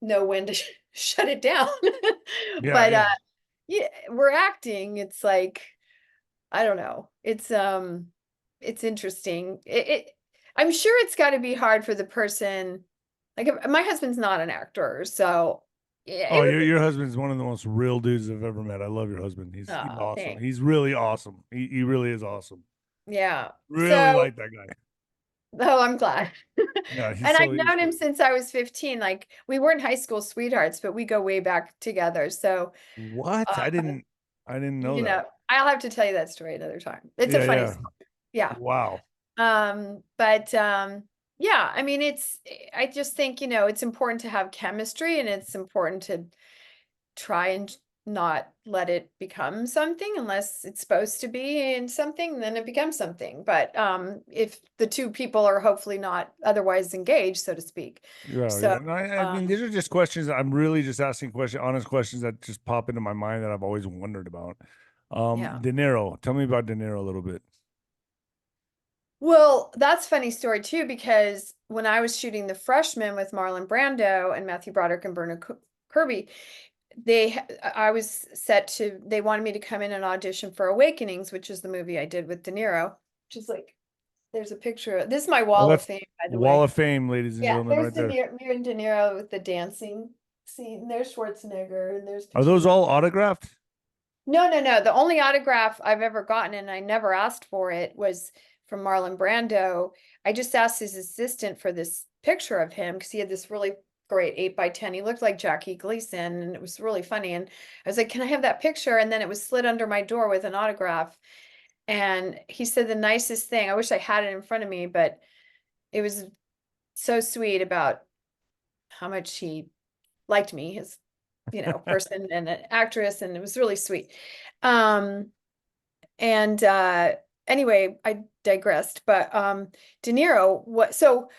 [SPEAKER 2] know when to shut it down.
[SPEAKER 1] Yeah,
[SPEAKER 2] But
[SPEAKER 1] yeah.
[SPEAKER 2] yeah, we're acting. It's like, I don't know. It's interesting. I'm sure it's got to be hard for the person. Like my husband's not an actor, so yeah, it
[SPEAKER 1] Oh,
[SPEAKER 2] would be.
[SPEAKER 1] your husband's one of the most real dudes I've ever met. I love your husband. He's
[SPEAKER 2] Oh,
[SPEAKER 1] awesome.
[SPEAKER 2] thanks.
[SPEAKER 1] He's really awesome. He really is awesome.
[SPEAKER 2] Yeah.
[SPEAKER 1] Really
[SPEAKER 2] So,
[SPEAKER 1] like that guy.
[SPEAKER 2] oh, I'm glad.
[SPEAKER 1] Yeah,
[SPEAKER 2] And I've
[SPEAKER 1] he's
[SPEAKER 2] known
[SPEAKER 1] so
[SPEAKER 2] him since I was 15. Like we weren't high school sweethearts, but we go way back together. So,
[SPEAKER 1] what?
[SPEAKER 2] uh,
[SPEAKER 1] I didn't know
[SPEAKER 2] you
[SPEAKER 1] that.
[SPEAKER 2] know, I'll have to tell you that story another time. It's a
[SPEAKER 1] Yeah,
[SPEAKER 2] funny
[SPEAKER 1] yeah.
[SPEAKER 2] story. Yeah.
[SPEAKER 1] Wow.
[SPEAKER 2] But yeah, I mean, I just think, you know, it's important to have chemistry, and it's important to try and not let it become something unless it's supposed to be in something, then it becomes something. But if the two people are hopefully not otherwise engaged, so to speak.
[SPEAKER 1] Yeah,
[SPEAKER 2] So
[SPEAKER 1] yeah. No, I mean, these are just questions. I'm really just asking questions, honest questions that just pop into my mind that I've always wondered about.
[SPEAKER 2] yeah.
[SPEAKER 1] De Niro. Tell me about De Niro a little bit.
[SPEAKER 2] Well, that's a funny story too, because when I was shooting The Freshman with Marlon Brando and Matthew Broderick and Bernard Kirby, I was set to, they wanted me to come in and audition for Awakenings, which is the movie I did with De Niro, which is like, there's a picture. This is my
[SPEAKER 1] Oh,
[SPEAKER 2] wall of
[SPEAKER 1] that's
[SPEAKER 2] fame, by the
[SPEAKER 1] Wall
[SPEAKER 2] way.
[SPEAKER 1] of Fame, ladies and
[SPEAKER 2] Yeah,
[SPEAKER 1] gentlemen,
[SPEAKER 2] there's
[SPEAKER 1] right there.
[SPEAKER 2] Me and De Niro with the dancing scene. There's Schwarzenegger, and there's
[SPEAKER 1] Are those
[SPEAKER 2] Pacino.
[SPEAKER 1] all autographed?
[SPEAKER 2] No, no, no. The only autograph I've ever gotten, and I never asked for it, was from Marlon Brando. I just asked his assistant for this picture of him because he had this really great 8x10. He looked like Jackie Gleason, and it was really funny. And I was like, "Can I have that picture?" And then it was slid under my door with an autograph. And he said the nicest thing. I wish I had it in front of me, but it was so sweet about how much he liked me, his, you know, person and an actress, and it was really sweet. Um, and anyway, I digressed, but De Niro, what, so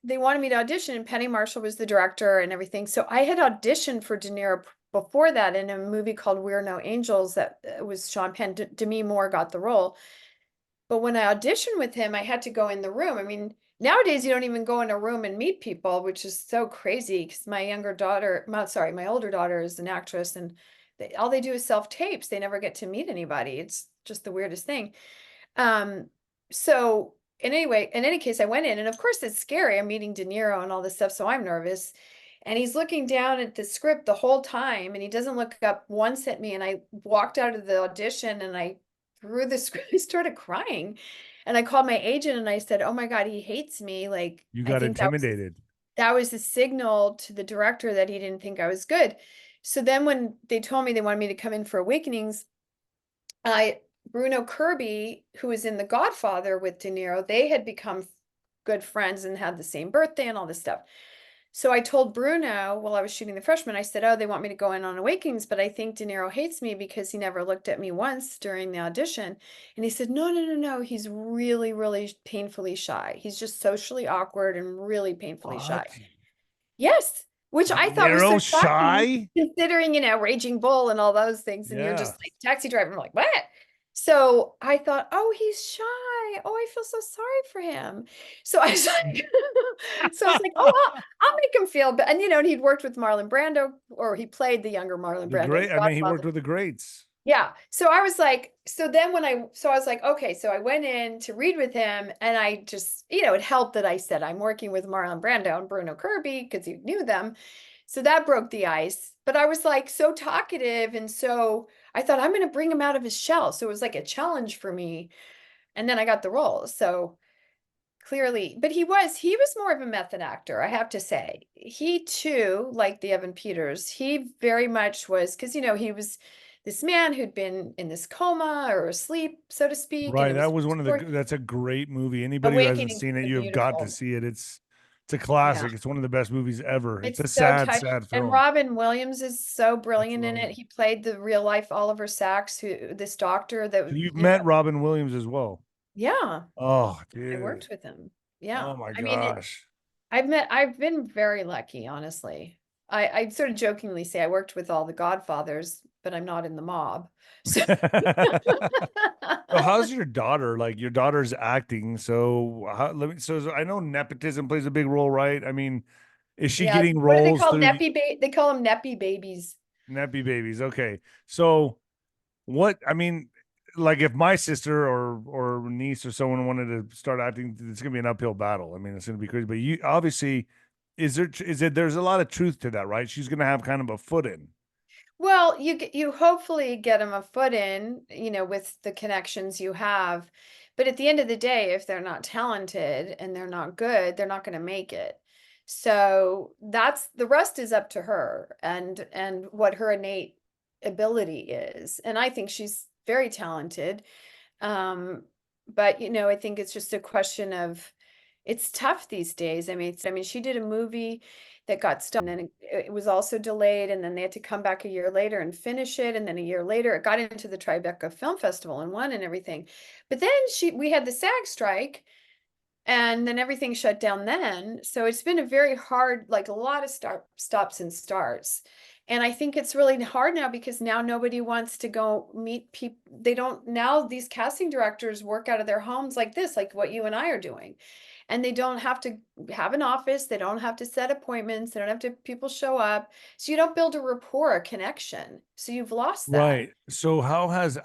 [SPEAKER 2] they wanted me to audition, and Penny Marshall was the director and everything. So I had auditioned for De Niro before that in a movie called We're No Angels that was Sean Penn. Demi Moore got the role. But when I auditioned with him, I had to go in the room. I mean, nowadays you don't even go in a room and meet people, which is so crazy because my older daughter is an actress, and all they do is self-tapes. They never get to meet anybody. It's just the weirdest thing. Um, so anyway, in any case, I went in, and of course it's scary. I'm meeting De Niro and all this stuff, so I'm nervous. And he's looking down at the script the whole time, and he doesn't look up once at me. And I walked out of the audition, and I threw the script. I started crying, and I called my agent, and I said, "Oh my God, he hates me." Like,
[SPEAKER 1] You
[SPEAKER 2] I
[SPEAKER 1] got
[SPEAKER 2] think
[SPEAKER 1] intimidated.
[SPEAKER 2] that was the signal to the director that he didn't think I was good. So then when they told me they wanted me to come in for Awakenings, Bruno Kirby, who was in The Godfather with De Niro, they had become good friends and had the same birthday and all this stuff. So I told Bruno while I was shooting The Freshman, I said, "Oh, they want me to go in on Awakenings, but I think De Niro hates me because he never looked at me once during the audition." And he said, "No, no, no, no. He's really, really painfully shy. He's just socially awkward and really painfully shy."
[SPEAKER 1] What?
[SPEAKER 2] Yes, which
[SPEAKER 1] De
[SPEAKER 2] I thought was so
[SPEAKER 1] Niro
[SPEAKER 2] shocking,
[SPEAKER 1] shy?
[SPEAKER 2] considering, Raging Bull and all those things, and you're just
[SPEAKER 1] Yeah.
[SPEAKER 2] like Taxi Driver. I'm like, what? So I thought, oh, he's shy. Oh, I feel so sorry for him. So I was like, oh, I'll make him feel bad. And and he'd worked with Marlon Brando, or he played the younger Marlon
[SPEAKER 1] The
[SPEAKER 2] Brando,
[SPEAKER 1] great.
[SPEAKER 2] The
[SPEAKER 1] I mean, he worked
[SPEAKER 2] Godfather.
[SPEAKER 1] with the greats.
[SPEAKER 2] Yeah. So I was like, so then so I was like, okay, so I went in to read with him, and I just, it helped that I said I'm working with Marlon Brando and Bruno Kirby because he knew them. So that broke the ice. But I was like so talkative, and so I thought I'm going to bring him out of his shell. So it was like a challenge for me. And then I got the role. So clearly, but he was more of a method actor, I have to say. He too, like the Evan Peters, he very much was, because he was this man who'd been in this coma or asleep, so to speak, and
[SPEAKER 1] Right.
[SPEAKER 2] it was
[SPEAKER 1] That was one of the.
[SPEAKER 2] short.
[SPEAKER 1] That's a great movie. Anybody who hasn't
[SPEAKER 2] Awakening
[SPEAKER 1] seen it,
[SPEAKER 2] is
[SPEAKER 1] you have got to
[SPEAKER 2] beautiful.
[SPEAKER 1] see it. It's a
[SPEAKER 2] Yeah,
[SPEAKER 1] classic. It's one of the best movies ever. It's
[SPEAKER 2] it's
[SPEAKER 1] a
[SPEAKER 2] so
[SPEAKER 1] sad,
[SPEAKER 2] touching.
[SPEAKER 1] sad
[SPEAKER 2] And
[SPEAKER 1] film.
[SPEAKER 2] Robin Williams is so
[SPEAKER 1] That's
[SPEAKER 2] brilliant in it.
[SPEAKER 1] lovely.
[SPEAKER 2] He played the real life Oliver Sacks, who this doctor
[SPEAKER 1] So
[SPEAKER 2] that
[SPEAKER 1] you've met Robin Williams as well.
[SPEAKER 2] yeah,
[SPEAKER 1] Oh,
[SPEAKER 2] I
[SPEAKER 1] dude.
[SPEAKER 2] worked with him. Yeah,
[SPEAKER 1] Oh my
[SPEAKER 2] I mean,
[SPEAKER 1] gosh.
[SPEAKER 2] I've been very lucky, honestly. I sort of jokingly say I worked with all the Godfathers, but I'm not in the mob. So
[SPEAKER 1] So how's your daughter? Like your daughter's acting. So so I know nepotism plays a big role, right? I mean, is she
[SPEAKER 2] yeah,
[SPEAKER 1] getting
[SPEAKER 2] what do they
[SPEAKER 1] roles
[SPEAKER 2] call
[SPEAKER 1] through
[SPEAKER 2] They call them neppy babies.
[SPEAKER 1] neppy babies? Okay. So what I mean, like if my sister or niece or someone wanted to start acting, it's gonna be an uphill battle. I mean, it's gonna be crazy. But you obviously there's a lot of truth to that, right? She's gonna have kind of a foot in.
[SPEAKER 2] Well, you hopefully get them a foot in, with the connections you have. But at the end of the day, if they're not talented and they're not good, they're not going to make it. So that's the rest is up to her and what her innate ability is. And I think she's very talented. Um, but I think it's just a question of it's tough these days. I mean, she did a movie that got stopped, and then it was also delayed, and then they had to come back a year later and finish it, and then a year later it got into the Tribeca Film Festival and won and everything. But then we had the SAG strike, and then everything shut down then. So it's been a very hard, like a lot of stops and starts. And I think it's really hard now because now nobody wants to go meet people. They don't now, these casting directors work out of their homes like this, like what you and I are doing. And they don't have to have an office. They don't have to set appointments. They don't have to people show up. So you don't build a rapport, a connection. So you've lost that.
[SPEAKER 1] Right. So how has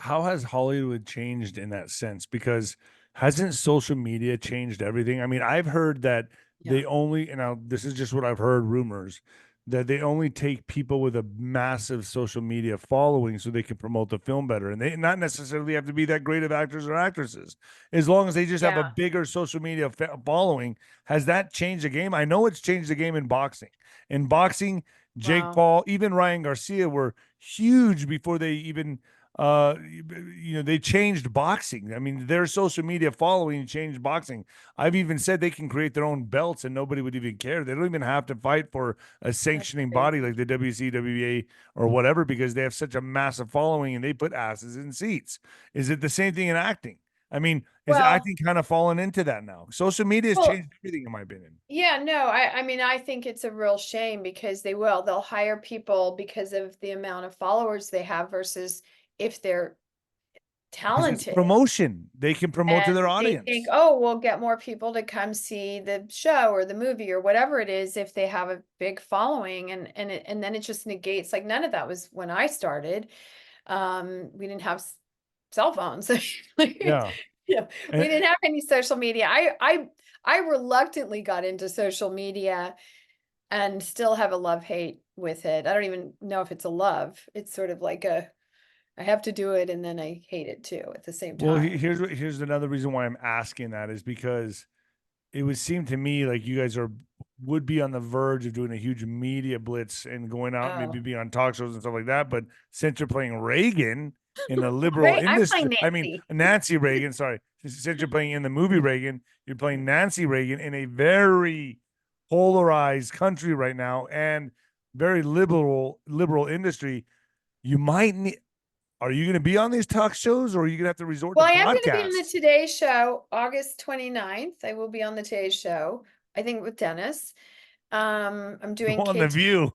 [SPEAKER 1] Hollywood changed in that sense? Because hasn't social media changed everything? I mean, I've heard that
[SPEAKER 2] Yeah.
[SPEAKER 1] they only, and now this is just what I've heard rumors, that they only take people with a massive social media following so they can promote the film better. And they not necessarily have to be that great of actors or actresses. As long as they just have a
[SPEAKER 2] Yeah.
[SPEAKER 1] bigger social media following. Has that changed the game? I know it's changed the game in boxing. In boxing, Jake
[SPEAKER 2] Wow.
[SPEAKER 1] Paul, even Ryan Garcia were huge before they even they changed boxing. I mean, their social media following changed boxing. I've even said they can create their own belts and nobody would even care. They don't even have to fight for a
[SPEAKER 2] That's
[SPEAKER 1] sanctioning body like
[SPEAKER 2] crazy.
[SPEAKER 1] the WC, WBA, or whatever because they have such a massive following and they put asses in seats. Is it the same thing in acting? I mean, is
[SPEAKER 2] Well,
[SPEAKER 1] acting kind of fallen into that now? Social media has
[SPEAKER 2] well,
[SPEAKER 1] changed everything, in my opinion.
[SPEAKER 2] yeah, no, I mean, I think it's a real shame because they'll hire people because of the amount of followers they have versus if they're
[SPEAKER 1] Because it's
[SPEAKER 2] talented.
[SPEAKER 1] promotion. They can promote to
[SPEAKER 2] And
[SPEAKER 1] their
[SPEAKER 2] they think,
[SPEAKER 1] audience.
[SPEAKER 2] oh, we'll get more people to come see the show or the movie or whatever it is if they have a big following. And then it just negates, like none of that was when I started. We didn't have cell phones. Like,
[SPEAKER 1] Yeah.
[SPEAKER 2] Yeah, we
[SPEAKER 1] And-
[SPEAKER 2] didn't have any social media. I reluctantly got into social media and still have a love-hate with it. I don't even know if it's a love. It's sort of like I have to do it and then I hate it too at the same
[SPEAKER 1] well,
[SPEAKER 2] time.
[SPEAKER 1] here's another reason why I'm asking that is because it would seem to me like you guys would be on the verge of doing a huge media blitz and going out, maybe
[SPEAKER 2] Oh,
[SPEAKER 1] being on talk shows and stuff like that. But since you're playing Reagan in the liberal
[SPEAKER 2] right. I'm
[SPEAKER 1] industry,
[SPEAKER 2] playing
[SPEAKER 1] I mean
[SPEAKER 2] Nancy.
[SPEAKER 1] Nancy Reagan, sorry, since you're playing in the movie Reagan, you're playing Nancy Reagan in a very polarized country right now and very liberal industry. You might need. Are you going to be on these talk shows, or are you going to have to resort
[SPEAKER 2] Well,
[SPEAKER 1] to
[SPEAKER 2] I am going to be on the
[SPEAKER 1] podcasts?
[SPEAKER 2] Today Show, August 29th. I will be on the Today Show, I think with Dennis. I'm
[SPEAKER 1] Go
[SPEAKER 2] doing
[SPEAKER 1] on the
[SPEAKER 2] KT.
[SPEAKER 1] View.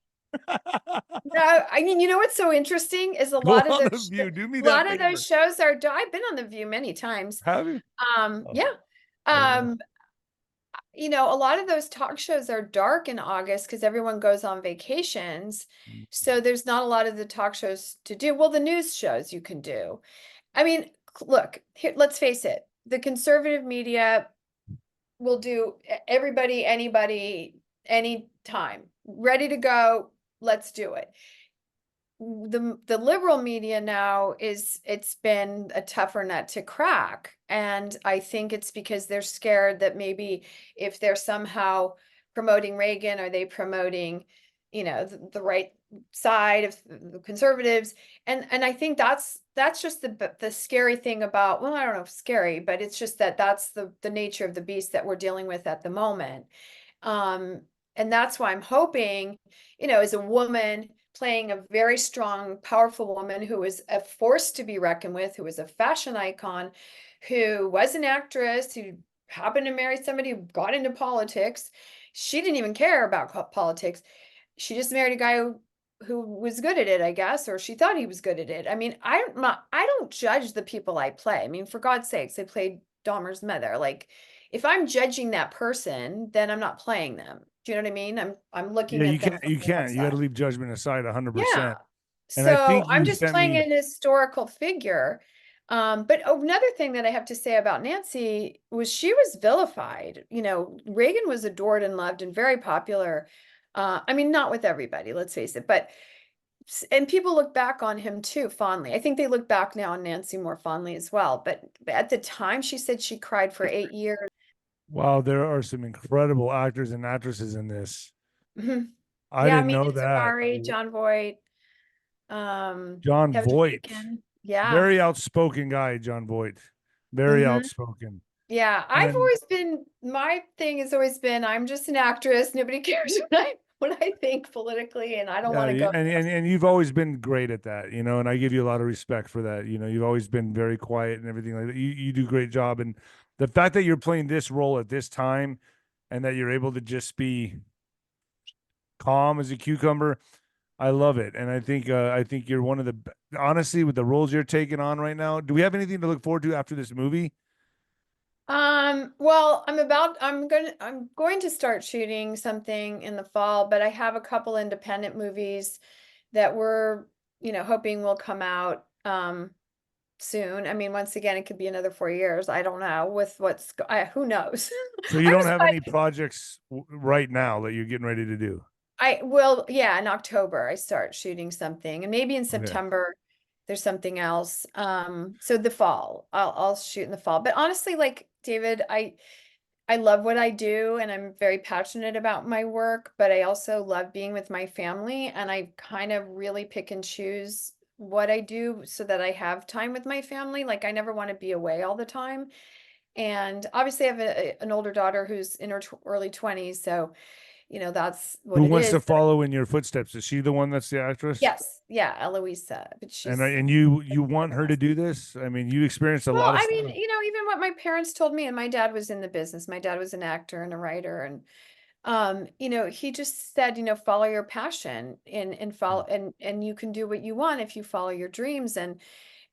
[SPEAKER 2] No, I mean, you know what's so interesting is
[SPEAKER 1] Go on the View. Do me
[SPEAKER 2] a
[SPEAKER 1] that
[SPEAKER 2] lot of those
[SPEAKER 1] favor.
[SPEAKER 2] shows are. I've been on the View many times.
[SPEAKER 1] Have you? Oh,
[SPEAKER 2] Yeah.
[SPEAKER 1] I didn't know.
[SPEAKER 2] Um, you know, a lot of those talk shows are dark in August because everyone goes on vacations. So there's not a lot of the talk shows to do. Well, the news shows you can do. I mean, look, here, let's face it, the conservative media will do everybody, anybody, anytime. Ready to go, let's do it. The liberal media now it's been a tougher nut to crack, and I think it's because they're scared that maybe if they're somehow promoting Reagan, are they promoting, you know, the right side of the conservatives? And I think that's just the scary thing about, well, I don't know if scary, but it's just that that's the nature of the beast that we're dealing with at the moment. um and that's why I'm hoping, you know, as a woman playing a very strong, powerful woman who was a force to be reckoned with, who was a fashion icon, who was an actress, who happened to marry somebody who got into politics. She didn't even care about politics. She just married a guy who was good at it, I guess, or she thought he was good at it. I mean, I don't judge the people I play. I mean, for God's sakes, I played Dahmer's mother. Like, if I'm judging that person, then I'm not playing them. Do you know what I mean? I'm
[SPEAKER 1] Yeah,
[SPEAKER 2] looking
[SPEAKER 1] you
[SPEAKER 2] at them
[SPEAKER 1] can't.
[SPEAKER 2] from
[SPEAKER 1] You
[SPEAKER 2] the
[SPEAKER 1] can't. You got to
[SPEAKER 2] outside.
[SPEAKER 1] leave judgment aside
[SPEAKER 2] Yeah.
[SPEAKER 1] 100%. And I
[SPEAKER 2] So
[SPEAKER 1] think
[SPEAKER 2] I'm
[SPEAKER 1] you
[SPEAKER 2] just
[SPEAKER 1] sent
[SPEAKER 2] playing
[SPEAKER 1] me.
[SPEAKER 2] an historical figure. But another thing that I have to say about Nancy was she was vilified. You know, Reagan was adored and loved and very popular. I mean, not with everybody, let's face it, but and people look back on him too fondly. I think they look back now on Nancy more fondly as well. But at the time, she said she cried for 8 years.
[SPEAKER 1] Wow, there are some incredible actors and actresses in this.
[SPEAKER 2] Mhm.
[SPEAKER 1] I
[SPEAKER 2] Yeah,
[SPEAKER 1] didn't
[SPEAKER 2] Mina
[SPEAKER 1] know that.
[SPEAKER 2] Samari, John Voight,
[SPEAKER 1] John
[SPEAKER 2] Kevin
[SPEAKER 1] Voight,
[SPEAKER 2] Bacon. Yeah.
[SPEAKER 1] very outspoken guy. John Voight, very
[SPEAKER 2] Hmm.
[SPEAKER 1] outspoken.
[SPEAKER 2] Yeah, I've
[SPEAKER 1] And
[SPEAKER 2] always been, my thing has always been, I'm just an actress. Nobody cares what I think politically, and I don't
[SPEAKER 1] yeah,
[SPEAKER 2] want to go.
[SPEAKER 1] and you've always been great at that, and I give you a lot of respect for that. You've always been very quiet and everything like that. You do a great job, and the fact that you're playing this role at this time, and that you're able to just be calm as a cucumber, I love it. And I think you're one of the honestly with the roles you're taking on right now. Do we have anything to look forward to after this movie?
[SPEAKER 2] Well, I'm going to start shooting something in the fall, but I have a couple independent movies that we're, you know, hoping will come out soon. I mean, once again, it could be another 4 years. I don't know with who knows.
[SPEAKER 1] So you
[SPEAKER 2] I'm
[SPEAKER 1] don't
[SPEAKER 2] just
[SPEAKER 1] have any projects right now that you're getting ready to do.
[SPEAKER 2] I will, yeah, in October I start shooting something, and maybe in
[SPEAKER 1] Okay.
[SPEAKER 2] September there's something else. So the fall, I'll shoot in the fall. But honestly, like David, I love what I do and I'm very passionate about my work, but I also love being with my family, and I kind of really pick and choose what I do so that I have time with my family. Like, I never want to be away all the time. And obviously I have an older daughter who's in her early 20s, so you know, that's what
[SPEAKER 1] Who
[SPEAKER 2] it
[SPEAKER 1] wants to
[SPEAKER 2] is.
[SPEAKER 1] follow in your footsteps? Is she the one that's the actress?
[SPEAKER 2] Yes, yeah, 𝗬𝗏𝗏, but
[SPEAKER 1] And
[SPEAKER 2] she's
[SPEAKER 1] you want her to do this? I mean, you experienced a
[SPEAKER 2] well,
[SPEAKER 1] lot of
[SPEAKER 2] I mean,
[SPEAKER 1] stuff.
[SPEAKER 2] you know, even what my parents told me, and my dad was in the business. My dad was an actor and a writer, and you know, he just said, you know, follow your passion and follow and you can do what you want if you follow your dreams.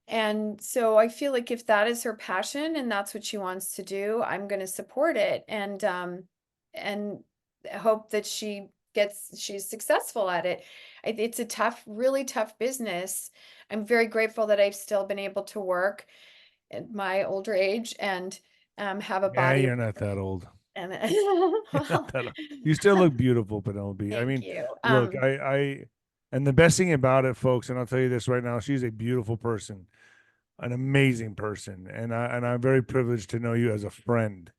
[SPEAKER 2] And so I feel like if that is her passion and that's what she wants to do, I'm going to support it and hope that she's successful at it. It's a tough, really tough business. I'm very grateful that I've still been able to work. at my older age and have a
[SPEAKER 1] Yeah,
[SPEAKER 2] body.
[SPEAKER 1] you're not that old.
[SPEAKER 2] And
[SPEAKER 1] You're not
[SPEAKER 2] well,
[SPEAKER 1] that old. You still look beautiful, Penelope. I
[SPEAKER 2] thank
[SPEAKER 1] mean,
[SPEAKER 2] you.
[SPEAKER 1] look, and the best thing about it, folks, and I'll tell you this right now, she's a beautiful person, an amazing person, and I'm very privileged to know you as a friend.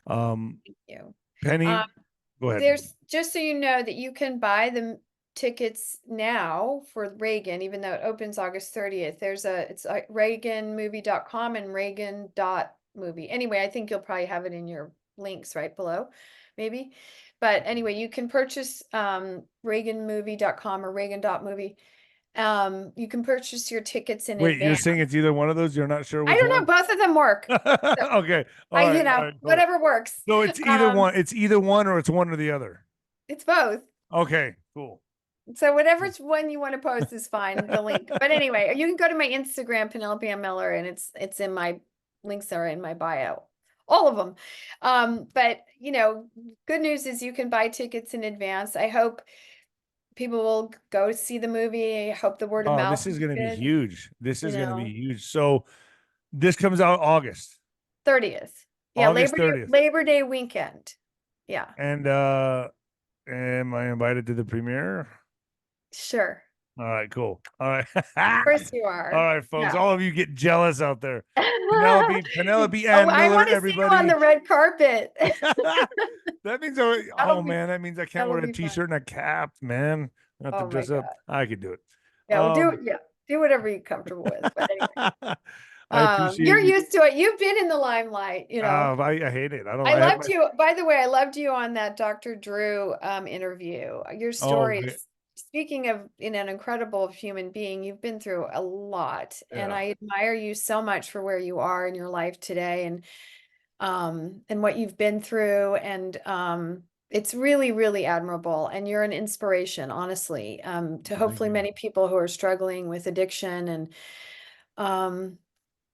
[SPEAKER 2] Thank you.
[SPEAKER 1] Penny, go ahead.
[SPEAKER 2] There's just so you know that you can buy the tickets now for Reagan, even though it opens August 30th. It's reaganmovie.com and reagan.movie. Anyway, I think you'll probably have it in your links right below, maybe. But anyway, you can purchase reaganmovie.com or reagan.movie. You can purchase your tickets in
[SPEAKER 1] Wait, you're
[SPEAKER 2] advance.
[SPEAKER 1] saying it's either one of those? You're not sure
[SPEAKER 2] I
[SPEAKER 1] which
[SPEAKER 2] don't know,
[SPEAKER 1] one?
[SPEAKER 2] both of them work. So
[SPEAKER 1] Okay. All right. All right, cool.
[SPEAKER 2] whatever works.
[SPEAKER 1] So it's either one. It's either one or it's one or the other.
[SPEAKER 2] It's both.
[SPEAKER 1] Okay, cool.
[SPEAKER 2] So whatever one you want to post is fine, the link. But anyway, you can go to my Instagram, Penelope Ann Miller, and it's in my links are in my bio. All of them. But good news is you can buy tickets in advance. I hope people will go see the movie. I hope the word of mouth
[SPEAKER 1] This is going to be
[SPEAKER 2] good,
[SPEAKER 1] huge. This is going to be huge. So this comes out August
[SPEAKER 2] 30th. Yeah,
[SPEAKER 1] August 30th.
[SPEAKER 2] Labor Day weekend. Yeah.
[SPEAKER 1] And am I invited to the premiere?
[SPEAKER 2] Sure.
[SPEAKER 1] All right, cool. All right.
[SPEAKER 2] Of course you are.
[SPEAKER 1] All right, folks.
[SPEAKER 2] Yeah.
[SPEAKER 1] All of you get jealous out there. Penelope
[SPEAKER 2] Oh,
[SPEAKER 1] Ann
[SPEAKER 2] I
[SPEAKER 1] Miller,
[SPEAKER 2] want to see you
[SPEAKER 1] everybody.
[SPEAKER 2] on the red carpet.
[SPEAKER 1] That means man, that means I can't wear a t-shirt and a cap, man. I have to dress up. I could do it.
[SPEAKER 2] Yeah, we'll do it. Yeah, do whatever you're comfortable with. But anyway.
[SPEAKER 1] I appreciate
[SPEAKER 2] You're
[SPEAKER 1] you.
[SPEAKER 2] used to it. You've been in the limelight,
[SPEAKER 1] I hate it.
[SPEAKER 2] I loved you. By the way, I loved you on that Dr. Drew interview. Your stories, speaking of an incredible human being, you've been through a lot, and I admire you so much for where you are in your life today, and what you've been through, and it's really, really admirable, and you're an inspiration, honestly, to hopefully many people who are struggling with addiction and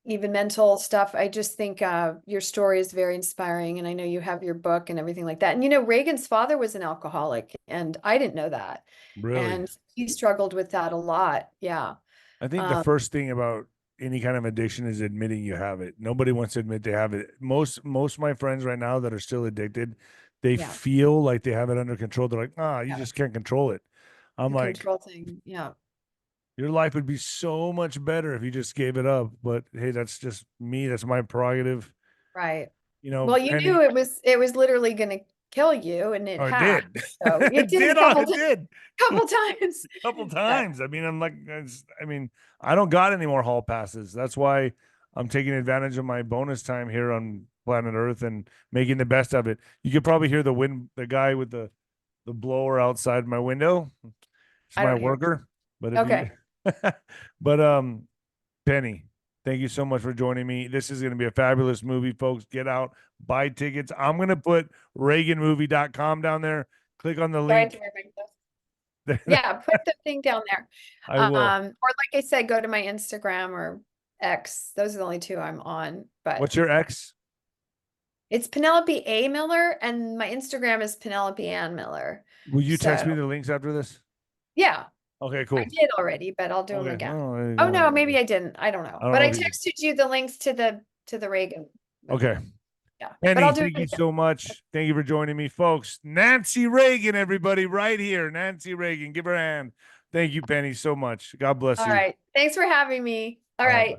[SPEAKER 2] even mental stuff. I just think your story is very inspiring, and I know you have your book and everything like that. And Reagan's father was an alcoholic, and I didn't know that.
[SPEAKER 1] Really?
[SPEAKER 2] And he struggled with that a lot. Yeah.
[SPEAKER 1] I think the first thing about any kind of addiction is admitting you have it. Nobody wants to admit they have it. Most of my friends right now that are still addicted, they feel like they have it under control. They're like, you just can't control it. I'm
[SPEAKER 2] the
[SPEAKER 1] like,
[SPEAKER 2] control thing. Yeah.
[SPEAKER 1] Your life would be so much better if you just gave it up. But hey, that's just me. That's my prerogative.
[SPEAKER 2] Right. Well, you knew it was literally going to kill you, and it had.
[SPEAKER 1] Did.
[SPEAKER 2] So it did. Couple times.
[SPEAKER 1] A couple times. I mean, I don't got any more hall passes. That's why I'm taking advantage of my bonus time here on planet Earth and making the best of it. You could probably hear the wind, the guy with the blower outside my window. It's my worker. But if but Penny, thank you so much for joining me. This is going to be a fabulous movie, folks. Get out, buy tickets. I'm going to put reaganmovie.com down there. Click on the link.
[SPEAKER 2] Yeah, put the thing down there.
[SPEAKER 1] I will.
[SPEAKER 2] Or like I said, go to my Instagram or X. Those are the only two I'm on. But
[SPEAKER 1] what's your X?
[SPEAKER 2] It's Penelope A. Miller, and my Instagram is Penelope Ann Miller.
[SPEAKER 1] Will you text me the links after this?
[SPEAKER 2] Yeah.
[SPEAKER 1] Okay, cool.
[SPEAKER 2] I did already, but I'll do them again. Oh no, maybe I didn't. I don't know. But I texted you the links to the Reagan.
[SPEAKER 1] Okay.
[SPEAKER 2] Yeah.
[SPEAKER 1] Penny, thank you so much. Thank you for joining me, folks. Nancy Reagan, everybody, right here. Nancy Reagan, give her a hand. Thank you, Penny, so much. God bless you.
[SPEAKER 2] All right. Thanks for having me. All right.